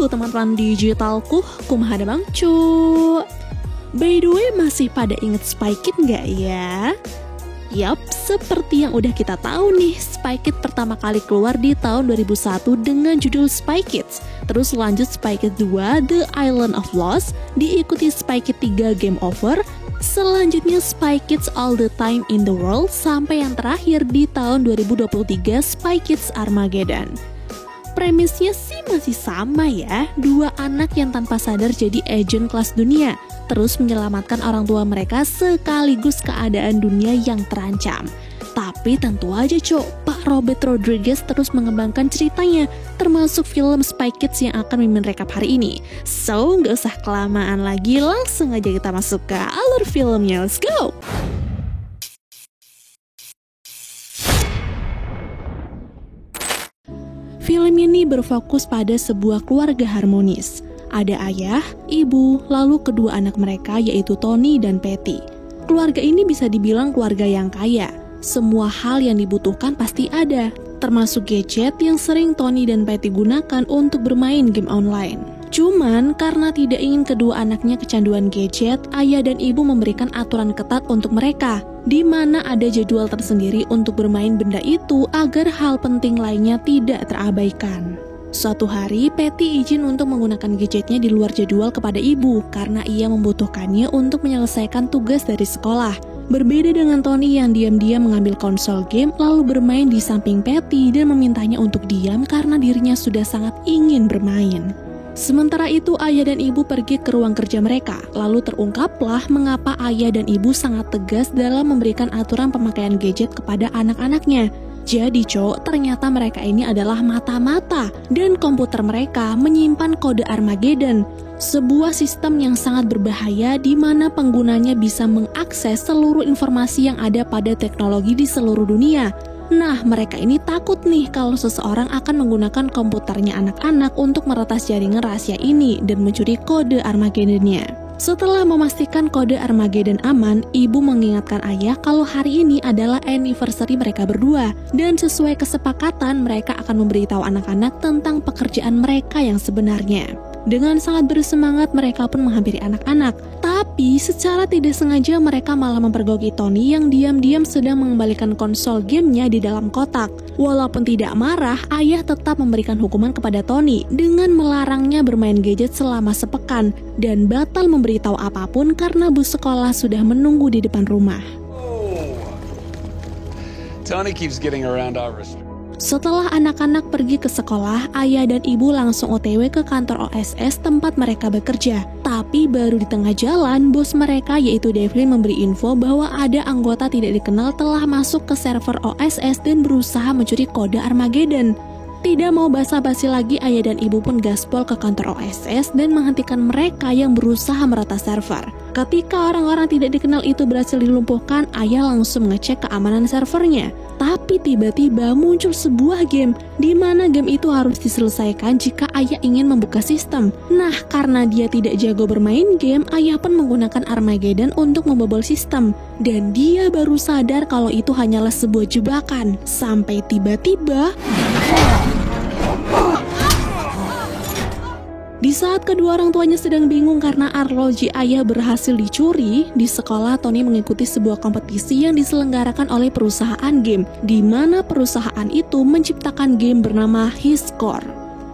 Halo teman-teman digitalku, kumaha Bang Cu. By the way, masih pada inget Spy Kid nggak ya? Yap, seperti yang udah kita tahu nih, Spy Kid pertama kali keluar di tahun 2001 dengan judul Spy Kids. Terus lanjut Spy Kid 2, The Island of Lost, diikuti Spy Kid 3, Game Over. Selanjutnya Spy Kids All the Time in the World, sampai yang terakhir di tahun 2023, Spy Kids Armageddon. Premisnya sih masih sama ya, dua anak yang tanpa sadar jadi agent kelas dunia, terus menyelamatkan orang tua mereka sekaligus keadaan dunia yang terancam. Tapi tentu aja Pak Robert Rodriguez terus mengembangkan ceritanya, termasuk film Spy Kids yang akan mimin rekap hari ini. So, nggak usah kelamaan lagi, langsung aja kita masuk ke alur filmnya, let's go! Film ini berfokus pada sebuah keluarga harmonis. Ada ayah, ibu, lalu kedua anak mereka yaitu Tony dan Patty. Keluarga ini bisa dibilang keluarga yang kaya. Semua hal yang dibutuhkan pasti ada, termasuk gadget yang sering Tony dan Patty gunakan untuk bermain game online. Cuman karena tidak ingin kedua anaknya kecanduan gadget, ayah dan ibu memberikan aturan ketat untuk mereka, di mana ada jadwal tersendiri untuk bermain benda itu agar hal penting lainnya tidak terabaikan. Suatu hari, Patty izin untuk menggunakan gadgetnya di luar jadwal kepada ibu karena ia membutuhkannya untuk menyelesaikan tugas dari sekolah. Berbeda dengan Tony yang diam-diam mengambil konsol game lalu bermain di samping Patty dan memintanya untuk diam karena dirinya sudah sangat ingin bermain. Sementara itu, ayah dan ibu pergi ke ruang kerja mereka, lalu terungkaplah mengapa ayah dan ibu sangat tegas dalam memberikan aturan pemakaian gadget kepada anak-anaknya. Jadi ternyata mereka ini adalah mata-mata, dan komputer mereka menyimpan kode Armageddon, sebuah sistem yang sangat berbahaya di mana penggunanya bisa mengakses seluruh informasi yang ada pada teknologi di seluruh dunia. Nah, mereka ini takut nih kalau seseorang akan menggunakan komputernya anak-anak untuk meretas jaringan rahasia ini dan mencuri kode Armageddon-nya. Setelah memastikan kode Armageddon aman, ibu mengingatkan ayah kalau hari ini adalah anniversary mereka berdua, dan sesuai kesepakatan mereka akan memberitahu anak-anak tentang pekerjaan mereka yang sebenarnya. Dengan sangat bersemangat mereka pun menghampiri anak-anak, tapi secara tidak sengaja mereka malah mempergoki Tony yang diam-diam sedang mengembalikan konsol gamenya di dalam kotak. Walaupun tidak marah, ayah tetap memberikan hukuman kepada Tony dengan melarangnya bermain gadget selama sepekan dan batal memberitahu apapun karena bus sekolah sudah menunggu di depan rumah. Tony keeps getting around our restrictions. Setelah anak-anak pergi ke sekolah, ayah dan ibu langsung OTW ke kantor OSS tempat mereka bekerja. Tapi baru di tengah jalan, bos mereka yaitu Devlin memberi info bahwa ada anggota tidak dikenal telah masuk ke server OSS dan berusaha mencuri kode Armageddon. Tidak mau basa-basi lagi, ayah dan ibu pun gaspol ke kantor OSS dan menghentikan mereka yang berusaha meretas server. Ketika orang-orang tidak dikenal itu berhasil dilumpuhkan, ayah langsung mengecek keamanan servernya. Tapi tiba-tiba muncul sebuah game, di mana game itu harus diselesaikan jika ayah ingin membuka sistem. Nah, karena dia tidak jago bermain game, ayah pun menggunakan Armageddon untuk membobol sistem. Dan dia baru sadar kalau itu hanyalah sebuah jebakan. Sampai tiba-tiba di saat kedua orang tuanya sedang bingung karena arloji ayah berhasil dicuri, di sekolah Tony mengikuti sebuah kompetisi yang diselenggarakan oleh perusahaan game, di mana perusahaan itu menciptakan game bernama Hiscore.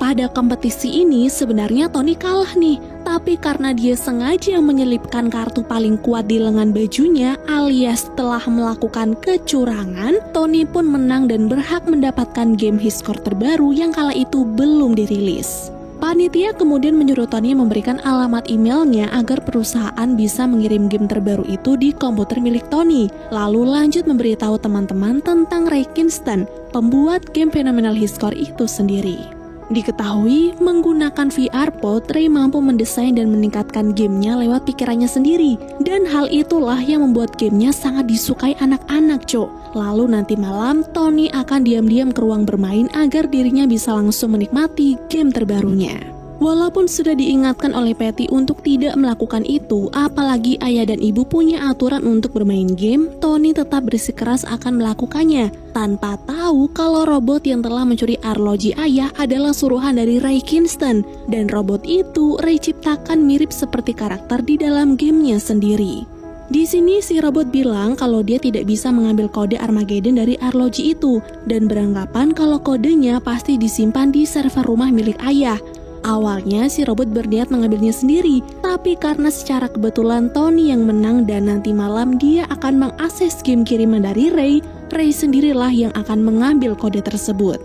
Pada kompetisi ini sebenarnya Tony kalah nih, tapi karena dia sengaja menyelipkan kartu paling kuat di lengan bajunya alias telah melakukan kecurangan, Tony pun menang dan berhak mendapatkan game Hiscore terbaru yang kala itu belum dirilis. Panitia kemudian menyuruh Tony memberikan alamat emailnya agar perusahaan bisa mengirim game terbaru itu di komputer milik Tony. Lalu lanjut memberitahu teman-teman tentang Ray Kinston, pembuat game fenomenal Hiscore itu sendiri. Diketahui, menggunakan VR Pod, Ray mampu mendesain dan meningkatkan gamenya lewat pikirannya sendiri. Dan hal itulah yang membuat gamenya sangat disukai anak-anak, Lalu nanti malam, Tony akan diam-diam ke ruang bermain agar dirinya bisa langsung menikmati game terbarunya. Walaupun sudah diingatkan oleh Patty untuk tidak melakukan itu, apalagi ayah dan ibu punya aturan untuk bermain game, Tony tetap bersikeras akan melakukannya, tanpa tahu kalau robot yang telah mencuri arloji ayah adalah suruhan dari Ray Kingston, dan robot itu Ray ciptakan mirip seperti karakter di dalam gamenya sendiri. Di sini si robot bilang kalau dia tidak bisa mengambil kode Armageddon dari arloji itu, dan beranggapan kalau kodenya pasti disimpan di server rumah milik ayah. Awalnya si robot berniat mengambilnya sendiri, tapi karena secara kebetulan Tony yang menang dan nanti malam dia akan mengakses game kiriman dari Ray sendirilah yang akan mengambil kode tersebut.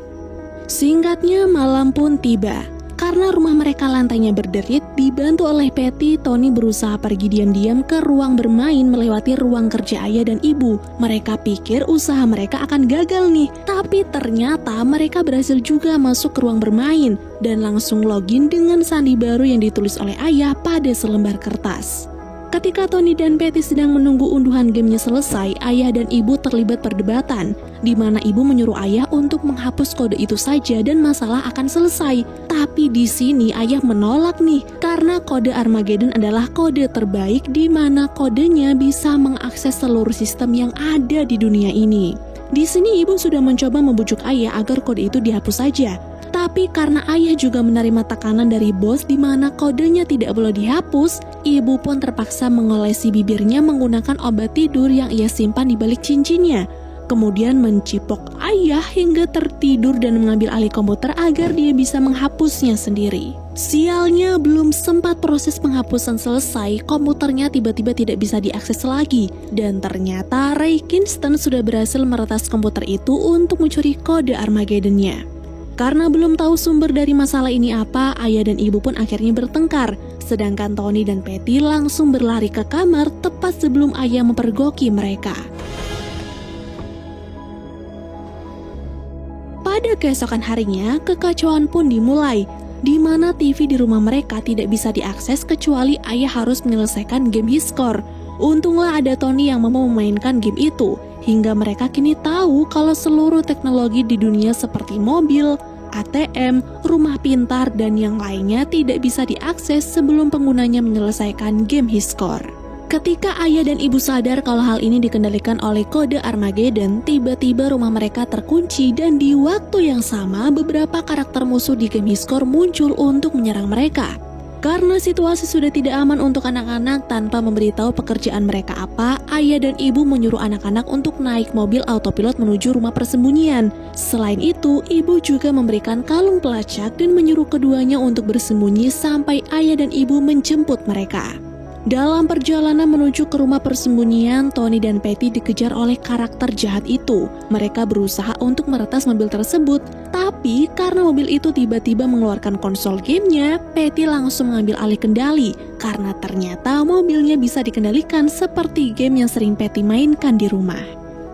Singkatnya, malam pun tiba. Karena rumah mereka lantainya berderit, dibantu oleh Patty, Tony berusaha pergi diam-diam ke ruang bermain melewati ruang kerja ayah dan ibu. Mereka pikir usaha mereka akan gagal nih, tapi ternyata mereka berhasil juga masuk ke ruang bermain dan langsung login dengan sandi baru yang ditulis oleh ayah pada selembar kertas. Ketika Tony dan Patty sedang menunggu unduhan gamenya selesai, ayah dan ibu terlibat perdebatan, di mana ibu menyuruh ayah untuk menghapus kode itu saja dan masalah akan selesai. Tapi di sini ayah menolak nih, karena kode Armageddon adalah kode terbaik di mana kodenya bisa mengakses seluruh sistem yang ada di dunia ini. Di sini ibu sudah mencoba membujuk ayah agar kode itu dihapus saja. Tapi karena ayah juga menerima tekanan dari bos di mana kodenya tidak boleh dihapus, ibu pun terpaksa mengolesi bibirnya menggunakan obat tidur yang ia simpan di balik cincinnya. Kemudian mencipok ayah hingga tertidur dan mengambil alih komputer agar dia bisa menghapusnya sendiri. Sialnya, belum sempat proses penghapusan selesai, komputernya tiba-tiba tidak bisa diakses lagi. Dan ternyata Ray Kingston sudah berhasil meretas komputer itu untuk mencuri kode Armageddon-nya. Karena belum tahu sumber dari masalah ini apa, ayah dan ibu pun akhirnya bertengkar. Sedangkan Tony dan Patty langsung berlari ke kamar tepat sebelum ayah mempergoki mereka. Pada keesokan harinya, kekacauan pun dimulai, di mana TV di rumah mereka tidak bisa diakses kecuali ayah harus menyelesaikan game Hiscore. Untunglah ada Tony yang mau memainkan game itu, hingga mereka kini tahu kalau seluruh teknologi di dunia seperti mobil, ATM, rumah pintar, dan yang lainnya tidak bisa diakses sebelum penggunanya menyelesaikan game Hiscore. Ketika ayah dan ibu sadar kalau hal ini dikendalikan oleh kode Armageddon, tiba-tiba rumah mereka terkunci dan di waktu yang sama beberapa karakter musuh di game Hiscore muncul untuk menyerang mereka. Karena situasi sudah tidak aman untuk anak-anak, tanpa memberitahu pekerjaan mereka apa, ayah dan ibu menyuruh anak-anak untuk naik mobil autopilot menuju rumah persembunyian. Selain itu, ibu juga memberikan kalung pelacak dan menyuruh keduanya untuk bersembunyi sampai ayah dan ibu menjemput mereka. Dalam perjalanan menuju ke rumah persembunyian, Tony dan Patty dikejar oleh karakter jahat itu. Mereka berusaha untuk meretas mobil tersebut, tapi karena mobil itu tiba-tiba mengeluarkan konsol gamenya, Patty langsung mengambil alih kendali, karena ternyata mobilnya bisa dikendalikan seperti game yang sering Patty mainkan di rumah.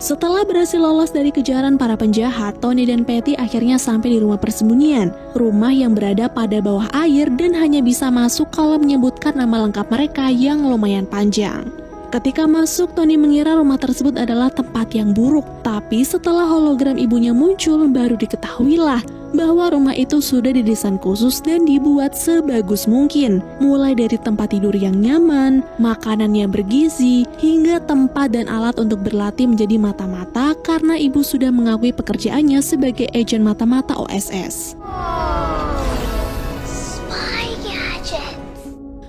Setelah berhasil lolos dari kejaran para penjahat, Tony dan Patty akhirnya sampai di rumah persembunyian, rumah yang berada pada bawah air dan hanya bisa masuk kalau menyebutkan nama lengkap mereka yang lumayan panjang. Ketika masuk, Tony mengira rumah tersebut adalah tempat yang buruk, tapi setelah hologram ibunya muncul, baru diketahuilah bahwa rumah itu sudah didesain khusus dan dibuat sebagus mungkin, mulai dari tempat tidur yang nyaman, makanan yang bergizi, hingga tempat dan alat untuk berlatih menjadi mata-mata karena ibu sudah mengakui pekerjaannya sebagai agen mata-mata OSS.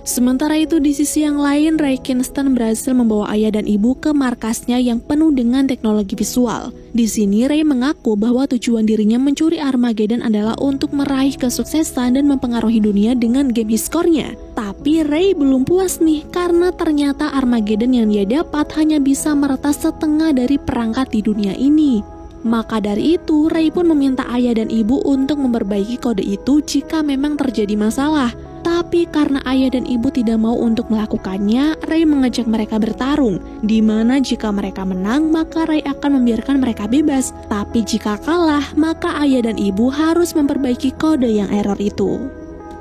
Sementara itu di sisi yang lain, Ray Kingston berhasil membawa ayah dan ibu ke markasnya yang penuh dengan teknologi visual. Di sini Ray mengaku bahwa tujuan dirinya mencuri Armageddon adalah untuk meraih kesuksesan dan mempengaruhi dunia dengan game Hiscore-nya. Tapi Ray belum puas nih, karena ternyata Armageddon yang dia dapat hanya bisa meretas setengah dari perangkat di dunia ini. Maka dari itu, Ray pun meminta ayah dan ibu untuk memperbaiki kode itu jika memang terjadi masalah. Tapi karena ayah dan ibu tidak mau untuk melakukannya, Ray mengajak mereka bertarung, di mana jika mereka menang, maka Ray akan membiarkan mereka bebas. Tapi jika kalah, maka ayah dan ibu harus memperbaiki kode yang error itu.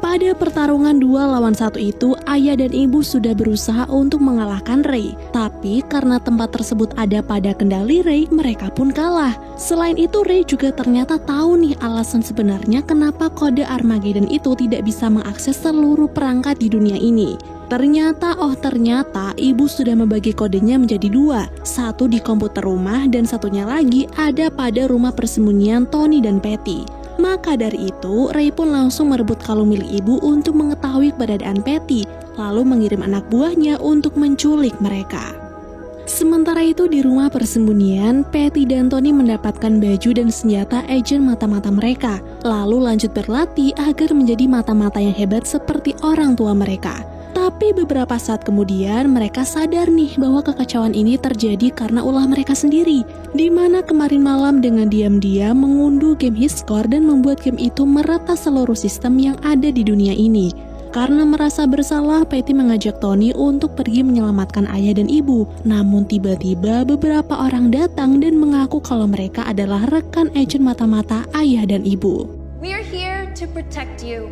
Pada pertarungan 2 lawan 1 itu, ayah dan ibu sudah berusaha untuk mengalahkan Ray. Tapi karena tempat tersebut ada pada kendali Ray, mereka pun kalah. Selain itu, Ray juga ternyata tahu nih alasan sebenarnya kenapa kode Armageddon itu tidak bisa mengakses seluruh perangkat di dunia ini. Ternyata ibu sudah membagi kodenya menjadi 2. Satu di komputer rumah dan satunya lagi ada pada rumah persembunyian Tony dan Patty. Maka dari itu, Ray pun langsung merebut kalung milik ibu untuk mengetahui keberadaan Patty, lalu mengirim anak buahnya untuk menculik mereka. Sementara itu di rumah persembunyian, Patty dan Tony mendapatkan baju dan senjata agen mata-mata mereka, lalu lanjut berlatih agar menjadi mata-mata yang hebat seperti orang tua mereka. Tapi beberapa saat kemudian mereka sadar nih bahwa kekacauan ini terjadi karena ulah mereka sendiri, di mana kemarin malam dengan diam-diam mengunduh game Hiscore dan membuat game itu meretas seluruh sistem yang ada di dunia ini. Karena merasa bersalah, Patty mengajak Tony untuk pergi menyelamatkan ayah dan ibu. Namun tiba-tiba beberapa orang datang dan mengaku kalau mereka adalah rekan agen mata-mata ayah dan ibu. We are here to protect you.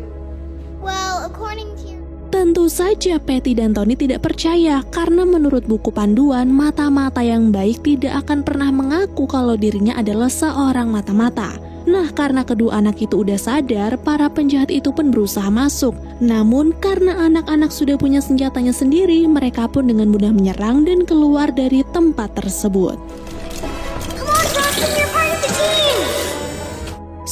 Well, according to Tentu saja Patty dan Tony tidak percaya karena menurut buku panduan, mata-mata yang baik tidak akan pernah mengaku kalau dirinya adalah seorang mata-mata. Nah, karena kedua anak itu udah sadar, para penjahat itu pun berusaha masuk. Namun karena anak-anak sudah punya senjatanya sendiri, mereka pun dengan mudah menyerang dan keluar dari tempat tersebut.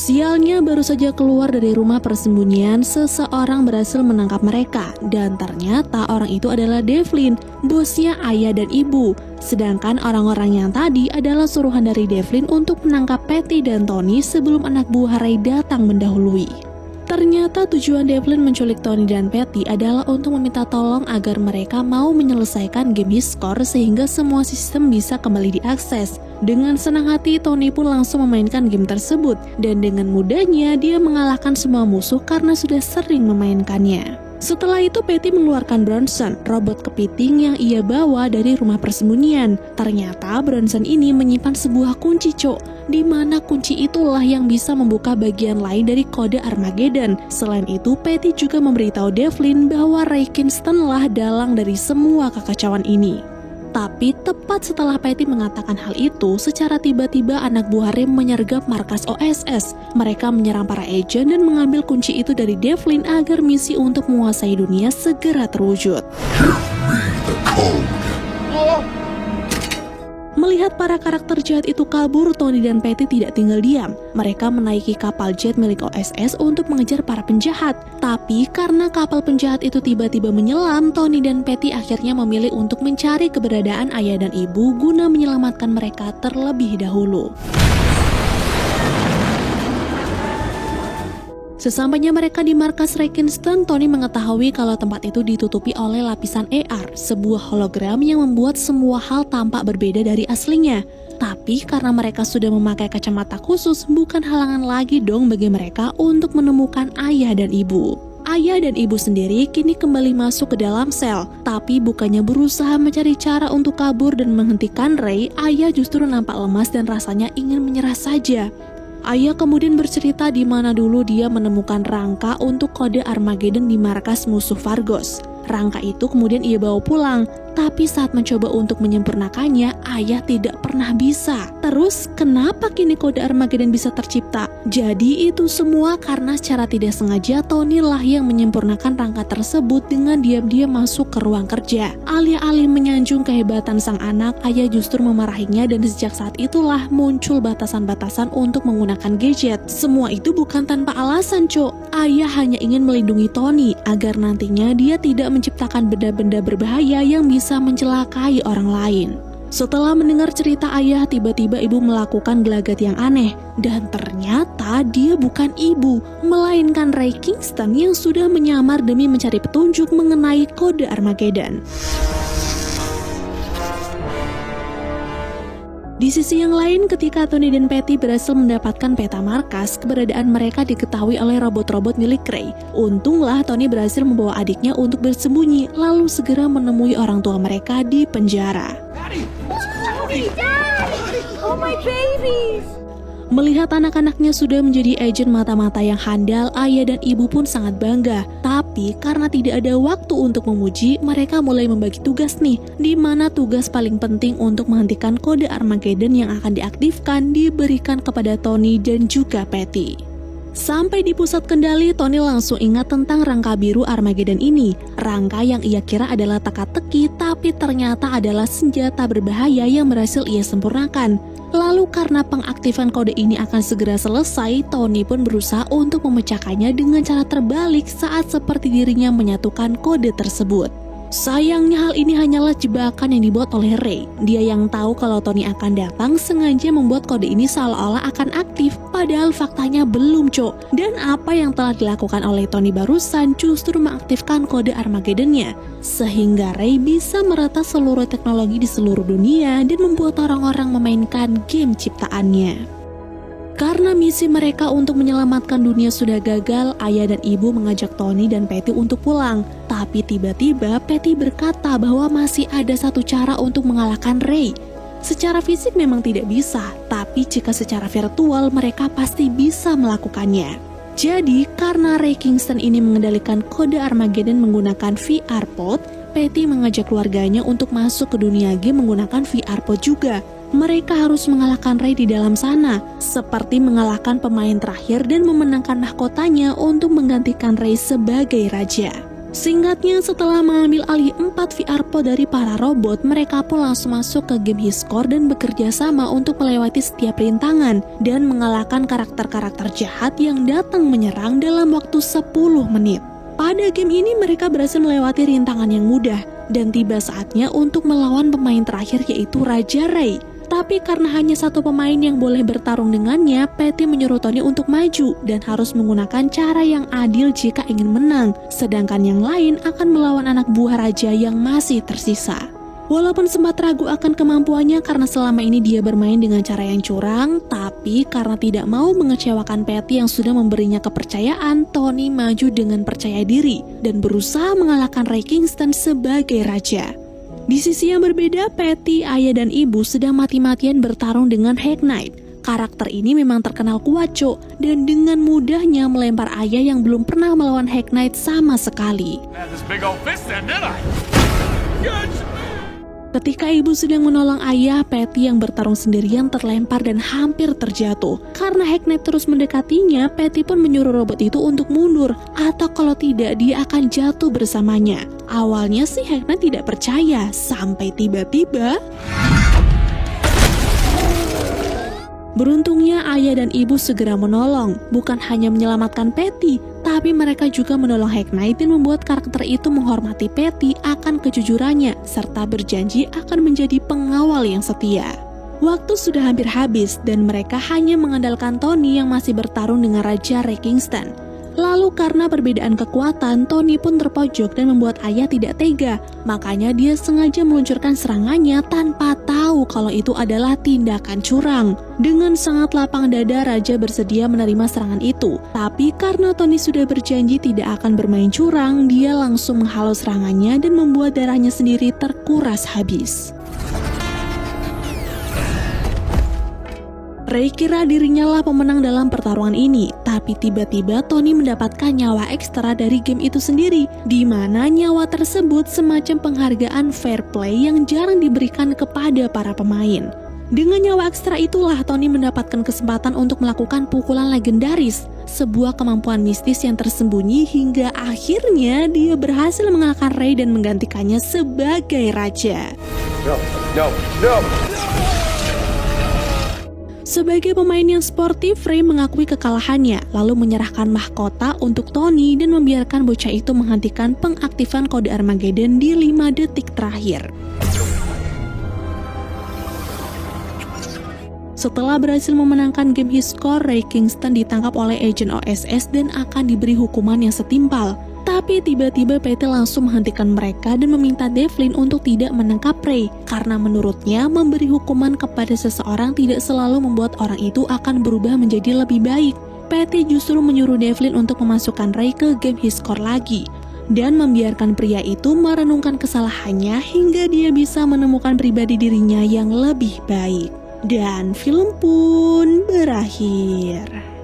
Sialnya, baru saja keluar dari rumah persembunyian, seseorang berhasil menangkap mereka. Dan ternyata orang itu adalah Devlin, bosnya ayah dan ibu. Sedangkan orang-orang yang tadi adalah suruhan dari Devlin untuk menangkap Patty dan Tony sebelum anak buah Ray datang mendahului. Ternyata tujuan Devlin menculik Tony dan Patty adalah untuk meminta tolong agar mereka mau menyelesaikan game Hiscore sehingga semua sistem bisa kembali diakses. Dengan senang hati, Tony pun langsung memainkan game tersebut dan dengan mudahnya dia mengalahkan semua musuh karena sudah sering memainkannya. Setelah itu Patty mengeluarkan Bronson, robot kepiting yang ia bawa dari rumah persembunyian. Ternyata Bronson ini menyimpan sebuah kunci, di mana kunci itulah yang bisa membuka bagian lain dari kode Armageddon. Selain itu, Patty juga memberitahu Devlin bahwa Ray Kingston lah dalang dari semua kekacauan ini. Tapi tepat setelah Patty mengatakan hal itu, secara tiba-tiba anak buah Ray menyergap markas OSS. Mereka menyerang para agen dan mengambil kunci itu dari Devlin agar misi untuk menguasai dunia segera terwujud. Melihat para karakter jahat itu kabur, Tony dan Patty tidak tinggal diam. Mereka menaiki kapal jet milik OSS untuk mengejar para penjahat. Tapi karena kapal penjahat itu tiba-tiba menyelam, Tony dan Patty akhirnya memilih untuk mencari keberadaan ayah dan ibu guna menyelamatkan mereka terlebih dahulu. Sesampainya mereka di markas Ray Kingston, Tony mengetahui kalau tempat itu ditutupi oleh lapisan AR, sebuah hologram yang membuat semua hal tampak berbeda dari aslinya. Tapi karena mereka sudah memakai kacamata khusus, bukan halangan lagi dong bagi mereka untuk menemukan ayah dan ibu. Ayah dan ibu sendiri kini kembali masuk ke dalam sel, tapi bukannya berusaha mencari cara untuk kabur dan menghentikan Ray, ayah justru nampak lemas dan rasanya ingin menyerah saja. Ayah kemudian bercerita di mana dulu dia menemukan rangka untuk kode Armageddon di markas musuh Vargos. Rangka itu kemudian ia bawa pulang, tapi saat mencoba untuk menyempurnakannya, ayah tidak pernah bisa. Terus, kenapa kini kode Armageddon bisa tercipta? Jadi itu semua karena secara tidak sengaja Tony lah yang menyempurnakan rangka tersebut dengan diam-diam masuk ke ruang kerja. Alih-alih menyanjung kehebatan sang anak, ayah justru memarahinya dan sejak saat itulah muncul batasan-batasan untuk menggunakan gadget. Semua itu bukan tanpa alasan, Ayah hanya ingin melindungi Tony agar nantinya dia tidak menciptakan benda-benda berbahaya yang bisa mencelakai orang lain. Setelah mendengar cerita ayah, tiba-tiba ibu melakukan gelagat yang aneh. Dan ternyata dia bukan ibu, melainkan Ray Kingston yang sudah menyamar demi mencari petunjuk mengenai kode Armageddon. Di sisi yang lain, ketika Tony dan Patty berhasil mendapatkan peta markas, keberadaan mereka diketahui oleh robot-robot milik Ray. Untunglah Tony berhasil membawa adiknya untuk bersembunyi, lalu segera menemui orang tua mereka di penjara. Dad! Oh my babies! Melihat anak-anaknya sudah menjadi agen mata-mata yang handal, ayah dan ibu pun sangat bangga. Tapi karena tidak ada waktu untuk memuji, mereka mulai membagi tugas nih, di mana tugas paling penting untuk menghentikan kode Armageddon yang akan diaktifkan diberikan kepada Tony dan juga Patty. Sampai di pusat kendali, Tony langsung ingat tentang rangka biru Armageddon ini. Rangka yang ia kira adalah teka-teki, tapi ternyata adalah senjata berbahaya yang berhasil ia sempurnakan. Lalu karena pengaktifan kode ini akan segera selesai, Tony pun berusaha untuk memecahkannya dengan cara terbalik saat seperti dirinya menyatukan kode tersebut. Sayangnya hal ini hanyalah jebakan yang dibuat oleh Ray. Dia yang tahu kalau Tony akan datang sengaja membuat kode ini seolah-olah akan aktif, padahal faktanya belum, cok. Dan apa yang telah dilakukan oleh Tony barusan justru mengaktifkan kode Armageddon-nya, sehingga Ray bisa meretas seluruh teknologi di seluruh dunia dan membuat orang-orang memainkan game ciptaannya. Karena misi mereka untuk menyelamatkan dunia sudah gagal, ayah dan ibu mengajak Tony dan Patty untuk pulang. Tapi tiba-tiba Patty berkata bahwa masih ada satu cara untuk mengalahkan Ray. Secara fisik memang tidak bisa, tapi jika secara virtual mereka pasti bisa melakukannya. Jadi karena Ray Kingston ini mengendalikan kode Armageddon menggunakan VR Pod, Patty mengajak keluarganya untuk masuk ke dunia game menggunakan VR Pod juga. Mereka harus mengalahkan Ray di dalam sana, seperti mengalahkan pemain terakhir dan memenangkan mahkotanya untuk menggantikan Ray sebagai raja. Singkatnya, setelah mengambil alih 4 VR Pod dari para robot, mereka pun langsung masuk ke game Hiscore dan bekerja sama untuk melewati setiap rintangan dan mengalahkan karakter-karakter jahat yang datang menyerang dalam waktu 10 menit. Pada game ini mereka berhasil melewati rintangan yang mudah dan tiba saatnya untuk melawan pemain terakhir yaitu Raja Ray. Tapi karena hanya satu pemain yang boleh bertarung dengannya, Patty menyuruh Tony untuk maju dan harus menggunakan cara yang adil jika ingin menang, sedangkan yang lain akan melawan anak buah raja yang masih tersisa. Walaupun sempat ragu akan kemampuannya karena selama ini dia bermain dengan cara yang curang, tapi karena tidak mau mengecewakan Patty yang sudah memberinya kepercayaan, Tony maju dengan percaya diri dan berusaha mengalahkan Ray Kingston sebagai raja. Di sisi yang berbeda, Patty, ayah dan ibu sedang mati-matian bertarung dengan Hack Knight. Karakter ini memang terkenal kuat, cok, dan dengan mudahnya melempar ayah yang belum pernah melawan Hack Knight sama sekali. Ketika ibu sedang menolong ayah, Patty yang bertarung sendirian terlempar dan hampir terjatuh. Karena Hack Knight terus mendekatinya, Patty pun menyuruh robot itu untuk mundur, atau kalau tidak dia akan jatuh bersamanya. Awalnya sih Hack Knight tidak percaya, sampai tiba-tiba beruntungnya ayah dan ibu segera menolong, bukan hanya menyelamatkan Patty, tapi mereka juga menolong Hack Knight dan membuat karakter itu menghormati Patty akan kejujurannya, serta berjanji akan menjadi pengawal yang setia. Waktu sudah hampir habis dan mereka hanya mengandalkan Tony yang masih bertarung dengan Raja Ray Kingston. Lalu karena perbedaan kekuatan, Tony pun terpojok dan membuat ayah tidak tega. Makanya dia sengaja meluncurkan serangannya tanpa tahu kalau itu adalah tindakan curang. Dengan sangat lapang dada, Raja bersedia menerima serangan itu. Tapi karena Tony sudah berjanji tidak akan bermain curang, dia langsung menghalau serangannya dan membuat darahnya sendiri terkuras habis. Ray kira dirinya lah pemenang dalam pertarungan ini, tapi tiba-tiba Tony mendapatkan nyawa ekstra dari game itu sendiri, di mana nyawa tersebut semacam penghargaan fair play yang jarang diberikan kepada para pemain. Dengan nyawa ekstra itulah Tony mendapatkan kesempatan untuk melakukan pukulan legendaris, sebuah kemampuan mistis yang tersembunyi hingga akhirnya dia berhasil mengalahkan Ray dan menggantikannya sebagai raja. No. Sebagai pemain yang sportif, Ray mengakui kekalahannya, lalu menyerahkan mahkota untuk Tony dan membiarkan bocah itu menghentikan pengaktifan kode Armageddon di 5 detik terakhir. Setelah berhasil memenangkan game Hiscore, Ray Kingston ditangkap oleh agen OSS dan akan diberi hukuman yang setimpal. Tapi tiba-tiba Patty langsung menghentikan mereka dan meminta Devlin untuk tidak menangkap Ray, karena menurutnya memberi hukuman kepada seseorang tidak selalu membuat orang itu akan berubah menjadi lebih baik. Patty justru menyuruh Devlin untuk memasukkan Ray ke game Hiscore lagi, dan membiarkan pria itu merenungkan kesalahannya hingga dia bisa menemukan pribadi dirinya yang lebih baik. Dan film pun berakhir.